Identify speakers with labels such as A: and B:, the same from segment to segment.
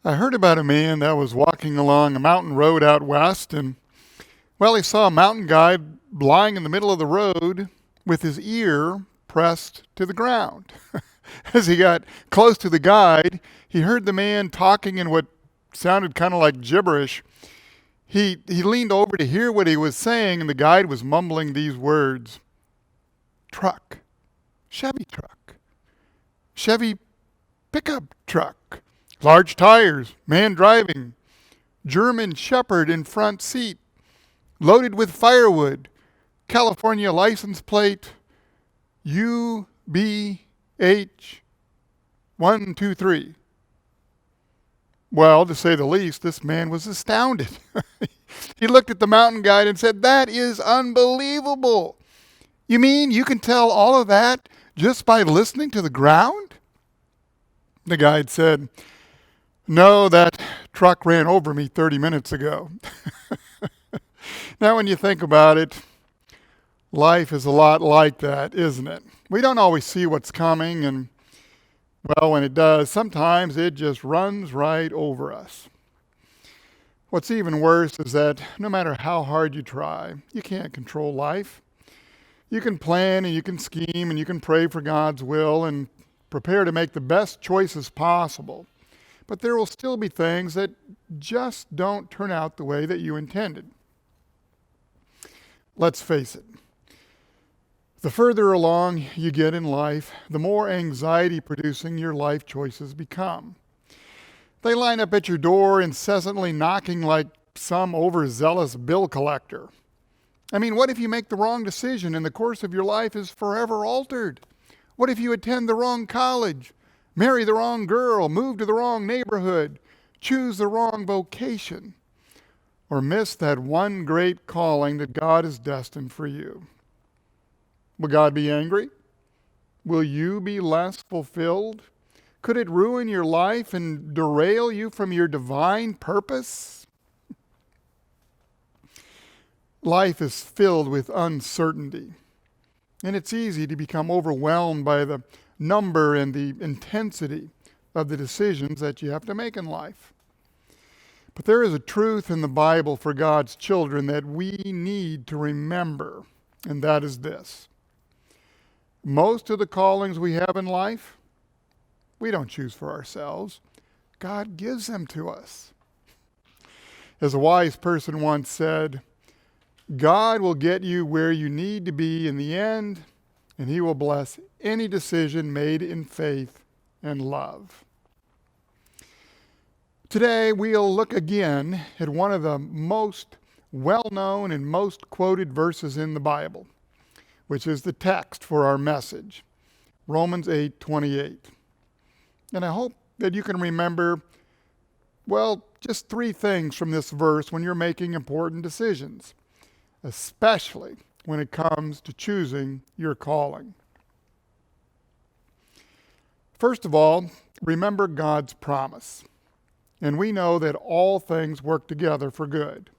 A: I heard about a man that was walking along a mountain road out west, and, well, he saw a mountain guide lying in the middle of the road with his ear pressed to the ground. As he got close to the guide, he heard the man talking in what sounded kind of like gibberish. He leaned over to hear what he was saying, and the guide was mumbling these words: truck, Chevy truck, Chevy pickup truck, large tires, man driving, German Shepherd in front seat, loaded with firewood, California license plate, UBH 123. Well, to say the least, this man was astounded. He looked at the mountain guide and said, "That is unbelievable. You mean you can tell all of that just by listening to the ground?" The guide said, "No, that truck ran over me 30 minutes ago." Now, when you think about it, life is a lot like that, isn't it? We don't always see what's coming, and, well, when it does, sometimes it just runs right over us. What's even worse is that no matter how hard you try, you can't control life. You can plan and you can scheme and you can pray for God's will and prepare to make the best choices possible. But there will still be things that just don't turn out the way that you intended. Let's face it. The further along you get in life, the more anxiety-producing your life choices become. They line up at your door, incessantly knocking like some overzealous bill collector. I mean, what if you make the wrong decision and the course of your life is forever altered? What if you attend the wrong college, marry the wrong girl, move to the wrong neighborhood, choose the wrong vocation, or miss that one great calling that God has destined for you? Will God be angry? Will you be less fulfilled? Could it ruin your life and derail you from your divine purpose? Life is filled with uncertainty, and it's easy to become overwhelmed by the number and the intensity of the decisions that you have to make in life. But there is a truth in the Bible for God's children that we need to remember, and that is this: most of the callings we have in life, we don't choose for ourselves. God gives them to us. As a wise person once said, God will get you where you need to be in the end, and He will bless any decision made in faith and love. Today, we'll look again at one of the most well-known and most quoted verses in the Bible, which is the text for our message, Romans 8:28. And I hope that you can remember, well, just 3 things from this verse when you're making important decisions, especially when it comes to choosing your calling. First of all, remember God's promise. And we know that all things work together for good.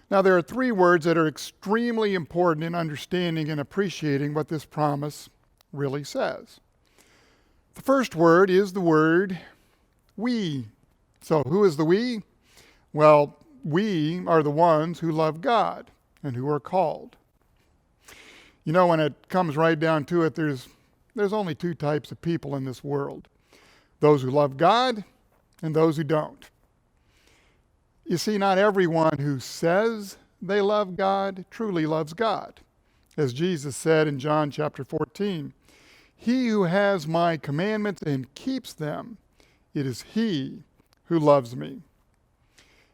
A: Now, there are 3 words that are extremely important in understanding and appreciating what this promise really says. The first word is the word we. So who is the we? Well, we are the ones who love God and who are called. You know, when it comes right down to it, there's only 2 types of people in this world: those who love God and those who don't. You see, not everyone who says they love God truly loves God. As Jesus said in John chapter 14, "He who has my commandments and keeps them, it is he who loves me."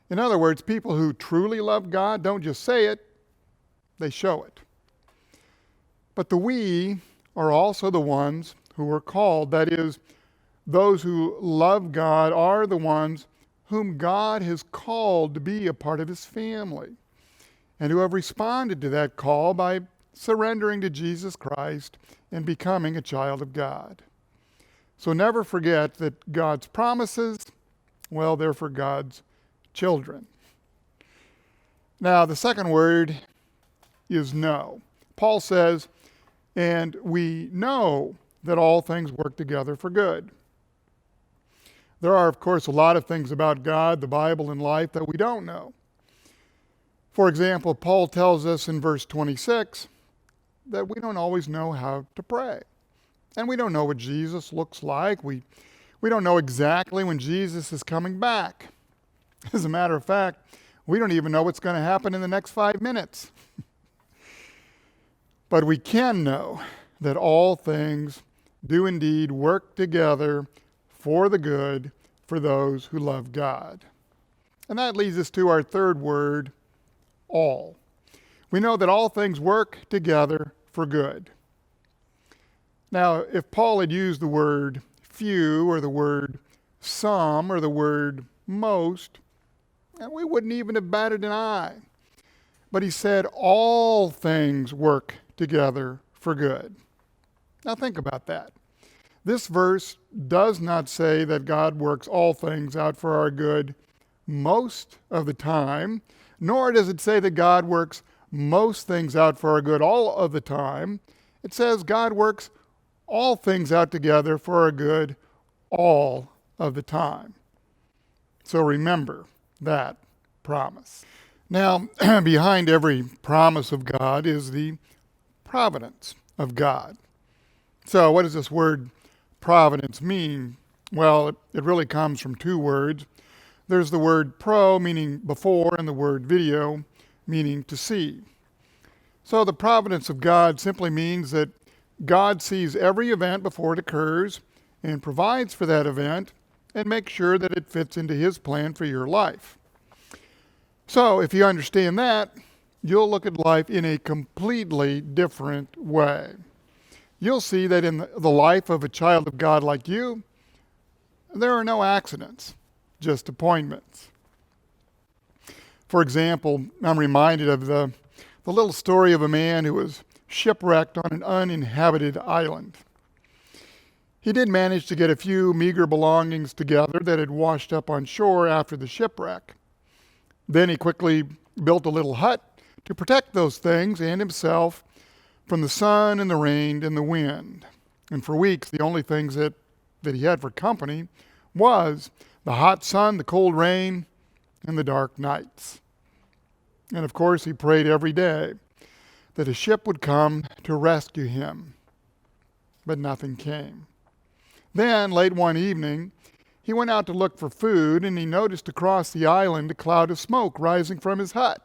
A: In other words, people who truly love God don't just say it, they show it. But the we are also the ones who are called. That is, those who love God are the ones whom God has called to be a part of His family, and who have responded to that call by surrendering to Jesus Christ and becoming a child of God. So never forget that God's promises, well, they're for God's children. Now, the second word is know. Paul says, "And we know that all things work together for good." There are, of course, a lot of things about God, the Bible, and life that we don't know. For example, Paul tells us in verse 26 that we don't always know how to pray. And we don't know what Jesus looks like. We don't know exactly when Jesus is coming back. As a matter of fact, we don't even know what's going to happen in the next 5 minutes. But we can know that all things do indeed work together for the good for those who love God. And that leads us to our third word, all. We know that all things work together for good. Now, if Paul had used the word few or the word some or the word most, we wouldn't even have batted an eye. But he said all things work together for good. Now think about that. This verse does not say that God works all things out for our good most of the time, nor does it say that God works most things out for our good all of the time. It says God works all things out together for our good all of the time. So remember that promise. Now, behind every promise of God is the providence of God. So what does this word providence mean? Well, it really comes from two words. There's the word pro, meaning before, and the word video, meaning to see. So the providence of God simply means that God sees every event before it occurs and provides for that event and makes sure that it fits into his plan for your life. So if you understand that, you'll look at life in a completely different way. You'll see that in the life of a child of God like you, there are no accidents, just appointments. For example, I'm reminded of the little story of a man who was shipwrecked on an uninhabited island. He did manage to get a few meager belongings together that had washed up on shore after the shipwreck. Then he quickly built a little hut to protect those things and himself from the sun and the rain and the wind. And for weeks, the only things that he had for company was the hot sun, the cold rain, and the dark nights. And of course, he prayed every day that a ship would come to rescue him. But nothing came. Then, late one evening, he went out to look for food, and he noticed across the island a cloud of smoke rising from his hut.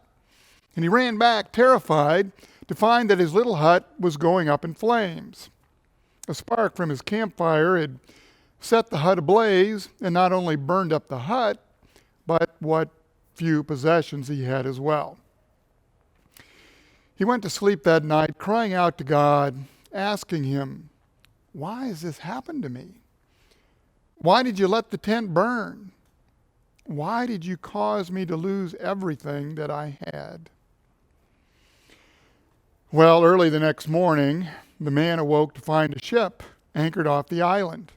A: And he ran back, terrified, to find that his little hut was going up in flames. A spark from his campfire had set the hut ablaze, and not only burned up the hut, but what few possessions he had as well. He went to sleep that night, crying out to God, asking him, "Why has this happened to me? Why did you let the tent burn? Why did you cause me to lose everything that I had?" Well, early the next morning, the man awoke to find a ship anchored off the island.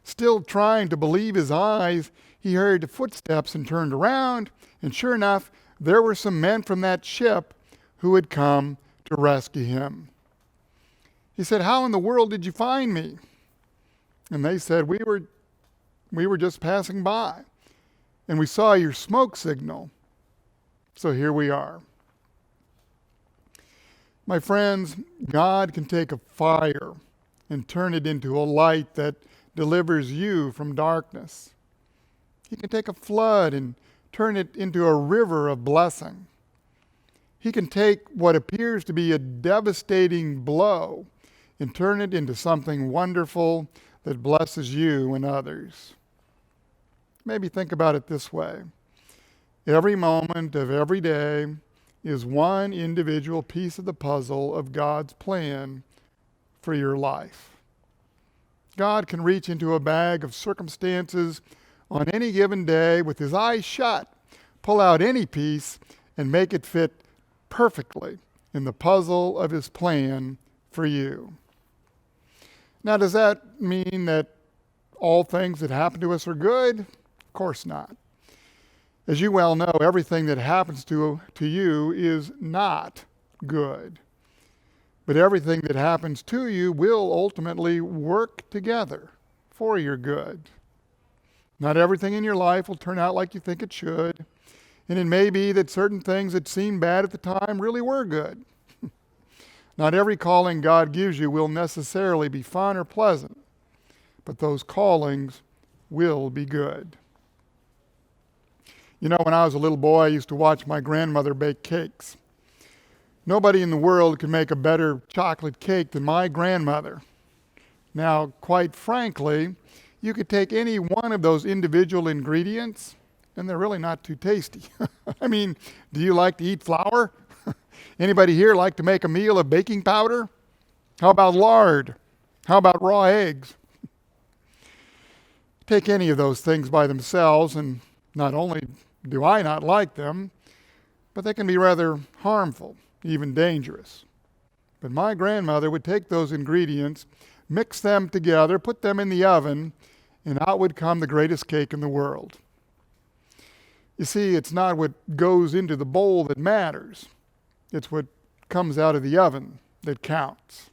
A: Still trying to believe his eyes, he heard footsteps and turned around, and sure enough, there were some men from that ship who had come to rescue him. He said, "How in the world did you find me?" And they said, we were just passing by, and we saw your smoke signal, so here we are." My friends, God can take a fire and turn it into a light that delivers you from darkness. He can take a flood and turn it into a river of blessing. He can take what appears to be a devastating blow and turn it into something wonderful that blesses you and others. Maybe think about it this way. Every moment of every day is one individual piece of the puzzle of God's plan for your life. God can reach into a bag of circumstances on any given day with his eyes shut, pull out any piece, and make it fit perfectly in the puzzle of his plan for you. Now, does that mean that all things that happen to us are good? Of course not. As you well know, everything that happens to you is not good. But everything that happens to you will ultimately work together for your good. Not everything in your life will turn out like you think it should. And it may be that certain things that seemed bad at the time really were good. Not every calling God gives you will necessarily be fun or pleasant, but those callings will be good. You know, when I was a little boy, I used to watch my grandmother bake cakes. Nobody in the world could make a better chocolate cake than my grandmother. Now, quite frankly, you could take any one of those individual ingredients, and they're really not too tasty. I mean, do you like to eat flour? Anybody here like to make a meal of baking powder? How about lard? How about raw eggs? Take any of those things by themselves, and not only do I not like them, but they can be rather harmful, even dangerous. But my grandmother would take those ingredients, mix them together, put them in the oven, and out would come the greatest cake in the world. You see, it's not what goes into the bowl that matters. It's what comes out of the oven that counts.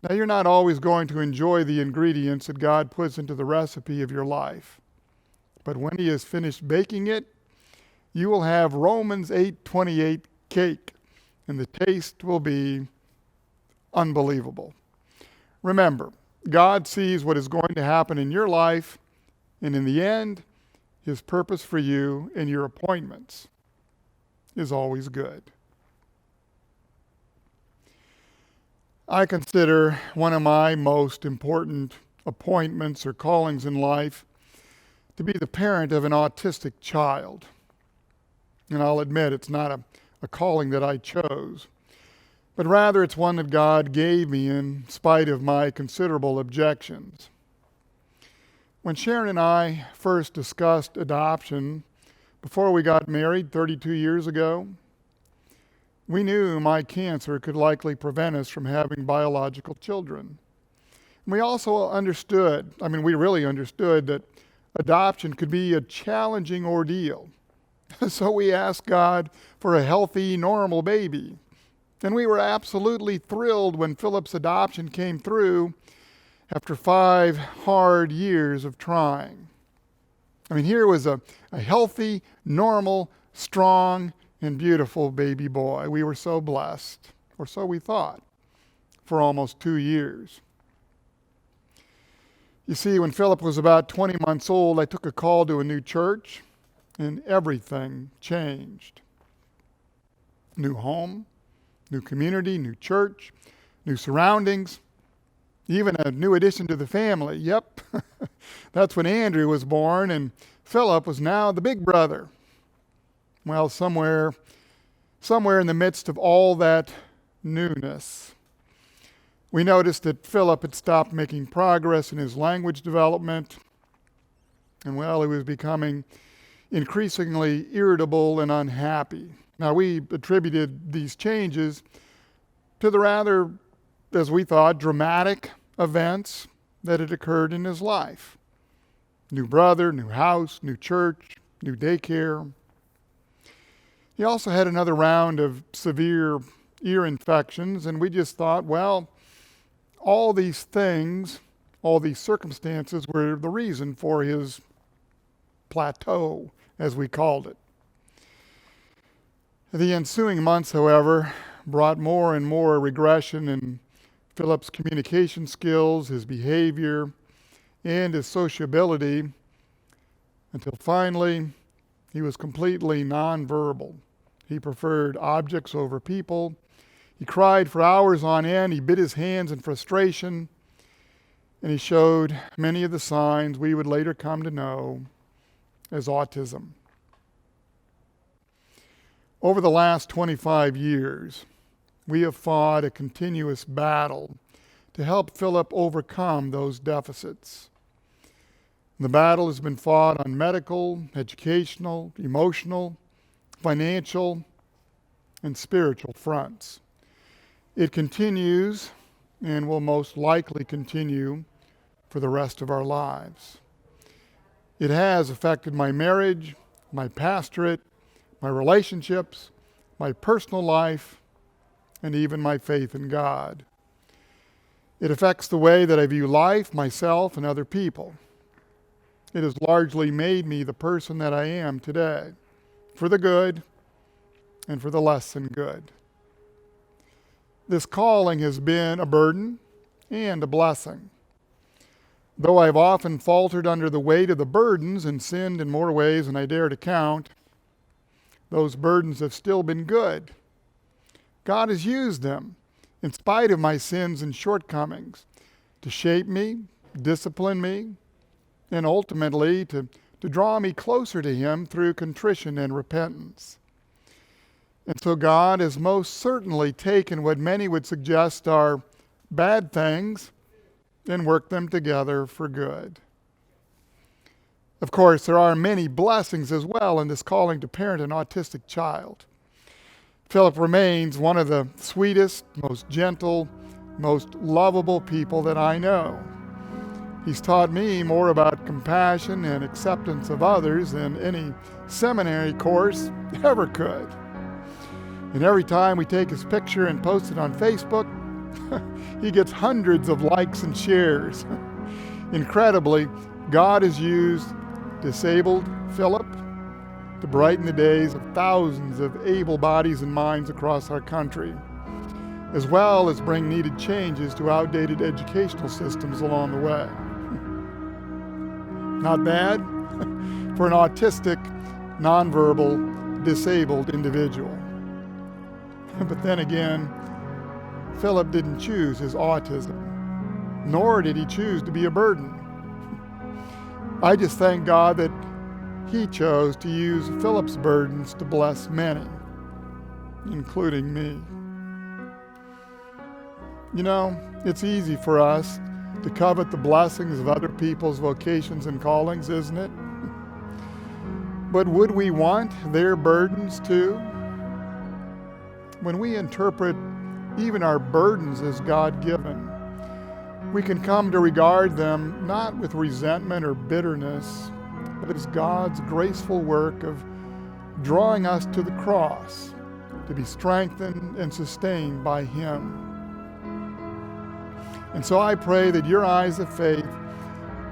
A: Now, you're not always going to enjoy the ingredients that God puts into the recipe of your life. But when He has finished baking it, you will have Romans 8:28 cake, and the taste will be unbelievable. Remember, God sees what is going to happen in your life, and in the end, His purpose for you and your appointments is always good. I consider one of my most important appointments or callings in life to be the parent of an autistic child. And I'll admit it's not a calling that I chose, but rather it's one that God gave me in spite of my considerable objections. When Sharon and I first discussed adoption before we got married 32 years ago, we knew my cancer could likely prevent us from having biological children. And we also understood, we really understood that adoption could be a challenging ordeal. So we asked God for a healthy, normal baby. And we were absolutely thrilled when Philip's adoption came through after 5 hard years of trying. Here was a healthy, normal, strong, and beautiful baby boy. We were so blessed, or so we thought, for almost 2 years. You see, when Philip was about 20 months old, I took a call to a new church, and everything changed. New home, new community, new church, new surroundings, even a new addition to the family. Yep, that's when Andrew was born, and Philip was now the big brother. Well, somewhere in the midst of all that newness, we noticed that Philip had stopped making progress in his language development, and he was becoming increasingly irritable and unhappy. Now, we attributed these changes to the rather, as we thought, dramatic events that had occurred in his life. New brother, new house, new church, new daycare. He also had another round of severe ear infections, and we just thought, all these things, all these circumstances were the reason for his plateau, as we called it. The ensuing months, however, brought more and more regression in Philip's communication skills, his behavior, and his sociability, until finally he was completely nonverbal. He preferred objects over people. He cried for hours on end. He bit his hands in frustration. And he showed many of the signs we would later come to know as autism. Over the last 25 years, we have fought a continuous battle to help Philip overcome those deficits. The battle has been fought on medical, educational, emotional, financial, and spiritual fronts. It continues and will most likely continue for the rest of our lives. It has affected my marriage, my pastorate, my relationships, my personal life, and even my faith in God. It affects the way that I view life, myself, and other people. It has largely made me the person that I am today, for the good and for the less than good. This calling has been a burden and a blessing. Though I've often faltered under the weight of the burdens and sinned in more ways than I dare to count, those burdens have still been good. God has used them, in spite of my sins and shortcomings, to shape me, discipline me, and ultimately to draw me closer to Him through contrition and repentance. And so God has most certainly taken what many would suggest are bad things and worked them together for good. Of course, there are many blessings as well in this calling to parent an autistic child. Philip remains one of the sweetest, most gentle, most lovable people that I know. He's taught me more about compassion and acceptance of others than any seminary course ever could. And every time we take his picture and post it on Facebook, he gets hundreds of likes and shares. Incredibly, God has used disabled Philip to brighten the days of thousands of able bodies and minds across our country, as well as bring needed changes to outdated educational systems along the way. Not bad for an autistic, nonverbal, disabled individual. But then again, Philip didn't choose his autism, nor did he choose to be a burden. I just thank God that He chose to use Philip's burdens to bless many, including me. You know, it's easy for us to covet the blessings of other people's vocations and callings, isn't it? But would we want their burdens too? When we interpret even our burdens as God-given, we can come to regard them not with resentment or bitterness, but as God's graceful work of drawing us to the cross to be strengthened and sustained by Him. And so I pray that your eyes of faith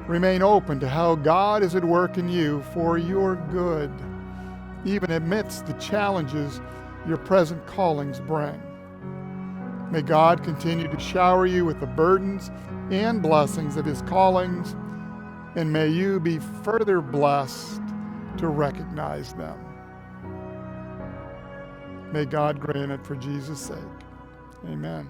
A: remain open to how God is at work in you for your good, even amidst the challenges your present callings bring. May God continue to shower you with the burdens and blessings of His callings, and may you be further blessed to recognize them. May God grant it for Jesus' sake. Amen.